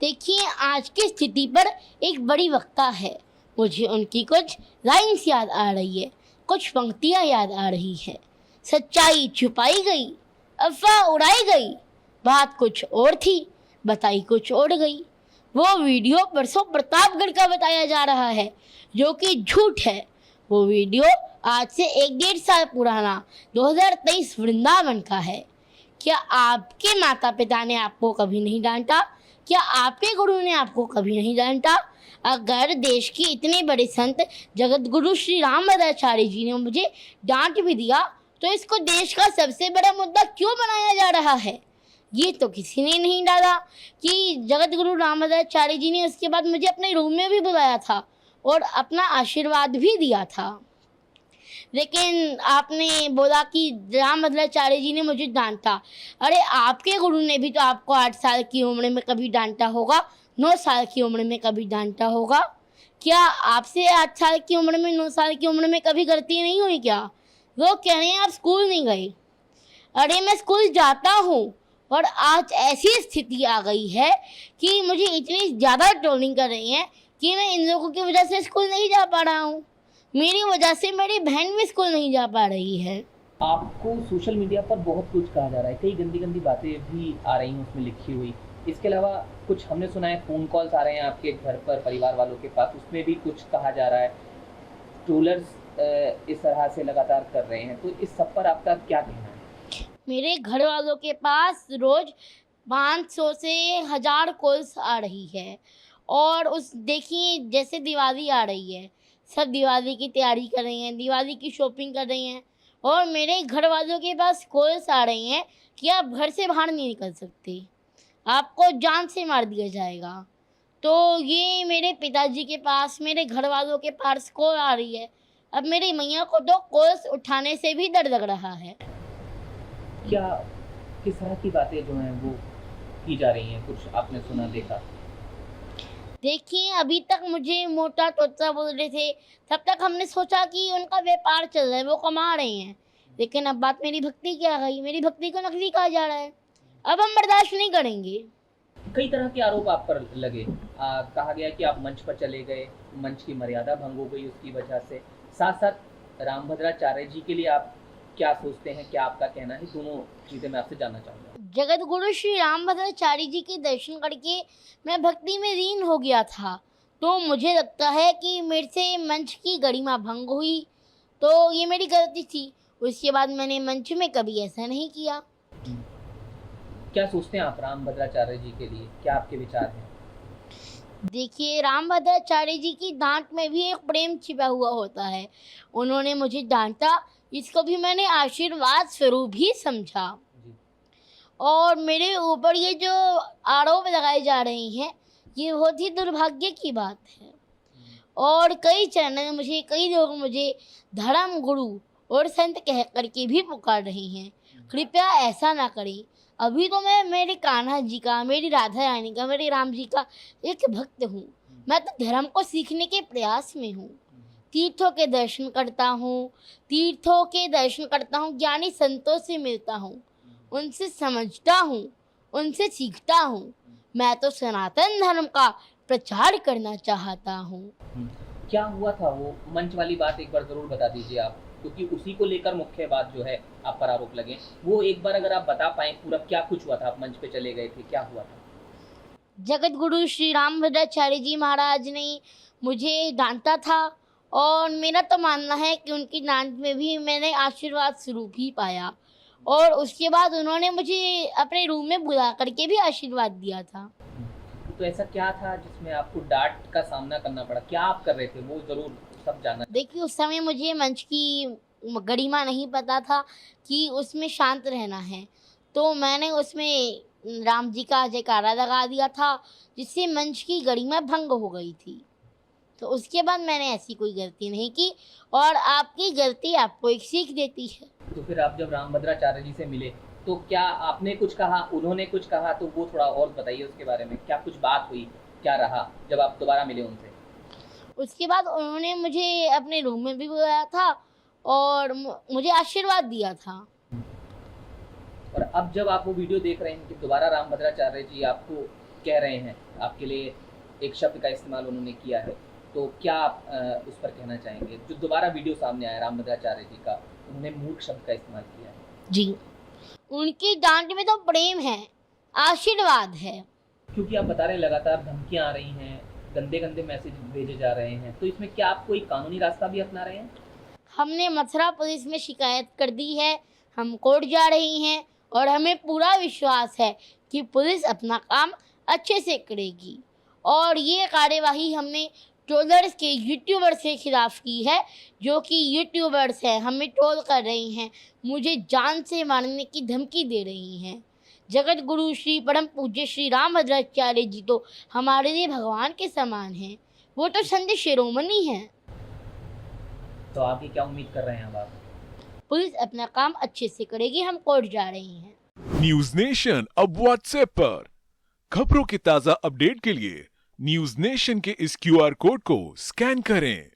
देखिए, आज की स्थिति पर एक बड़ी वक्ता है। मुझे उनकी कुछ लाइन्स याद आ रही है, कुछ पंक्तियाँ याद आ रही है। सच्चाई छुपाई गई, अफवाह उड़ाई गई, बात कुछ और थी, बताई कुछ और गई। वो वीडियो परसों प्रतापगढ़ का बताया जा रहा है, जो कि झूठ है। वो वीडियो आज से 1-1.5 साल पुराना 2023 वृंदावन का है। क्या आपके माता पिता ने आपको कभी नहीं डांटा? क्या आपके गुरु ने आपको कभी नहीं डांटा? अगर देश के इतने बड़े संत जगत गुरु श्री रामभद्राचार्य जी ने मुझे डांट भी दिया, तो इसको देश का सबसे बड़ा मुद्दा क्यों बनाया जा रहा है? ये तो किसी ने नहीं डाला कि जगत गुरु रामभद्राचार्य जी ने उसके बाद मुझे अपने रूम में भी बुलाया था और अपना आशीर्वाद भी दिया था। लेकिन आपने बोला कि रामभद्राचार्य जी ने मुझे डांटा। अरे आपके गुरु ने भी तो आपको 8 साल की उम्र में कभी डांटा होगा, 9 साल की उम्र में कभी डांटा होगा। क्या आपसे 8 साल की उम्र में, 9 साल की उम्र में कभी गलती नहीं हुई क्या? लोग कह रहे हैं आप स्कूल नहीं गए। अरे मैं स्कूल जाता हूँ, और आज ऐसी स्थिति आ गई है कि मुझे इतनी ज़्यादा ट्रोलिंग कर रही हैं कि मैं इन लोगों की वजह से स्कूल नहीं जा पा रहा हूँ। मेरी वजह से मेरी बहन भी स्कूल नहीं जा पा रही है। आपको सोशल मीडिया पर बहुत कुछ कहा जा रहा है, कई गंदी गंदी बातें भी आ रही हैं उसमें लिखी हुई। इसके अलावा कुछ हमने सुना है फ़ोन कॉल्स आ रहे हैं आपके घर पर, परिवार वालों के पास, उसमें भी कुछ कहा जा रहा है। ट्रोलर्स इस तरह से लगातार कर रहे हैं, तो इस सब पर आपका क्या कहना है? मेरे घर वालों के पास रोज़ 500 से 1000 कॉल्स आ रही है। और उस देखिए, जैसे दिवाली आ रही है, सब दिवाली की तैयारी कर रही हैं, दिवाली की शॉपिंग कर रही हैं, और मेरे घर वालों के पास कॉल्स आ रही हैं कि आप घर से बाहर नहीं निकल सकते, आपको जान से मार दिया जाएगा। तो ये मेरे पिताजी के पास, मेरे घर वालों के पास कॉल आ रही है। अब मेरी मैया को तो कॉल्स उठाने से भी डर लग रहा है। क्या किस तरह की बातें जो हैं वो की जा रही हैं, कुछ आपने सुना देखा? देखिए, अभी तक मुझे मोटा तोता बोल रहे थे, तब तक हमने सोचा कि उनका व्यापार चल रहा है, वो कमा रहे हैं। लेकिन अब बात मेरी भक्ति की आ गई, मेरी भक्ति को नकली कहा जा रहा है। अब हम बर्दाश्त नहीं करेंगे। कई तरह के आरोप आप पर लगे। कहा गया कि आप मंच पर चले गए, मंच की मर्यादा भंग हो गई उसकी वजह से। साथ साथ रामभद्राचार्य जी के लिए आप क्या सोचते हैं, क्या आपका कहना है? दोनों चीज़ें मैं आपसे जानना चाहूँगा। जगत गुरु श्री रामभद्राचार्य जी के दर्शन करके मैं भक्ति में लीन हो गया था, तो मुझे लगता है कि मेरे से मंच की गरिमा भंग हुई, तो ये मेरी गलती थी। उसके बाद मैंने मंच में कभी ऐसा नहीं किया। क्या सोचते हैं आप रामभद्राचार्य जी के लिए, क्या आपके विचार हैं? देखिए, रामभद्राचार्य जी की डांट में भी एक प्रेम छिपा हुआ होता है। उन्होंने मुझे डांटा, इसको भी मैंने आशीर्वाद स्वरूप ही समझा। जी। और मेरे ऊपर ये जो आरोप लगाए जा रहे हैं, ये बहुत ही दुर्भाग्य की बात है। और कई चैनल मुझे, कई लोग मुझे धर्म गुरु और संत कह करके भी पुकार रहे हैं। कृपया ऐसा ना करें। अभी तो मैं मेरे कान्हा जी का, मेरी राधा रानी का, मेरे राम जी का एक भक्त हूँ। मैं तो धर्म को सीखने के प्रयास में हूँ। तीर्थों के दर्शन करता हूँ, ज्ञानी संतों से मिलता हूँ, उनसे समझता हूँ, उनसे सीखता हूँ। मैं तो सनातन धर्म का प्रचार करना चाहता हूँ। क्या हुआ था वो मंच वाली बात, एक बार ज़रूर बता दीजिए आप, क्योंकि उसी को लेकर मुख्य बात जो है आप पर आरोप लगे। वो एक बार अगर आप बता पाएँ पूरा, क्या कुछ हुआ था? आप मंच पे चले गए थे, क्या हुआ था? जगत गुरु श्री रामभद्राचार्य जी महाराज ने मुझे डांटा था, और मेरा तो मानना है कि उनकी डांट में भी मैंने आशीर्वाद स्वरूप ही पाया। और उसके बाद उन्होंने मुझे अपने रूम में बुला करके भी आशीर्वाद दिया था। तो ऐसा क्या था जिसमें आपको डांट का सामना करना पड़ा? क्या आप कर रहे थे, वो ज़रूर सब जानना। देखिए, उस समय मुझे मंच की गरिमा नहीं पता था कि उसमें शांत रहना है, तो मैंने उसमें राम जी का जयकारा लगा दिया था, जिससे मंच की गरिमा भंग हो गई थी। तो उसके बाद मैंने ऐसी कोई गलती नहीं की, और आपकी गलती आपको एक सीख देती है। तो फिर आप जब रामभद्राचार्य जी से मिले, तो क्या आपने कुछ कहा, उन्होंने कुछ कहा? तो वो थोड़ा और बताइए उसके बारे में। क्या कुछ बात हुई, क्या रहा जब आप दोबारा मिले उनसे? उसके बाद उन्होंने मुझे अपने रूम में भी बुलाया था और मुझे आशीर्वाद दिया था। और अब जब आप वो वीडियो देख रहे हैं कि दोबारा रामभद्राचार्य जी आपको कह रहे हैं, आपके लिए एक शब्द का इस्तेमाल उन्होंने किया है, तो क्या आप उस पर कहना चाहेंगे? जो दोबारा वीडियो सामने आया रामभद्राचार्य जी का, उन्होंने मूर्ख शब्द का इस्तेमाल किया है। जी, उनकी डांट में तो प्रेम है, आशीर्वाद है। क्योंकि आप बता रहे हैं लगातार धमकियां आ रही हैं, गंदे गंदे मैसेज भेजे जा रहे हैं, तो इसमें क्या आप कोई कानूनी रास्ता भी अपना रहे हैं? हमने मथुरा पुलिस में शिकायत कर दी है, हम कोर्ट जा रही हैं और हमें पूरा विश्वास है कि पुलिस अपना काम अच्छे से करेगी। और ये कार्यवाही हमने ट्रोलर्स के यूट्यूबर्स के खिलाफ की है, जो कि यूट्यूबर्स हैं, हमें ट्रोल कर रही हैं, मुझे जान से मारने की धमकी दे रही हैं। जगत गुरु श्री परम पूज्य श्री रामभद्राचार्य जी तो हमारे लिए भगवान के समान हैं, वो तो संत शिरोमणि हैं। तो आगे क्या उम्मीद कर रहे हैं अब आप? पुलिस अपना काम अच्छे से करेगी, हम कोर्ट जा रही हैं। न्यूज नेशन अब व्हाट्सएप पर खबरों के ताजा अपडेट के लिए न्यूज नेशन के इस QR कोड को स्कैन करें।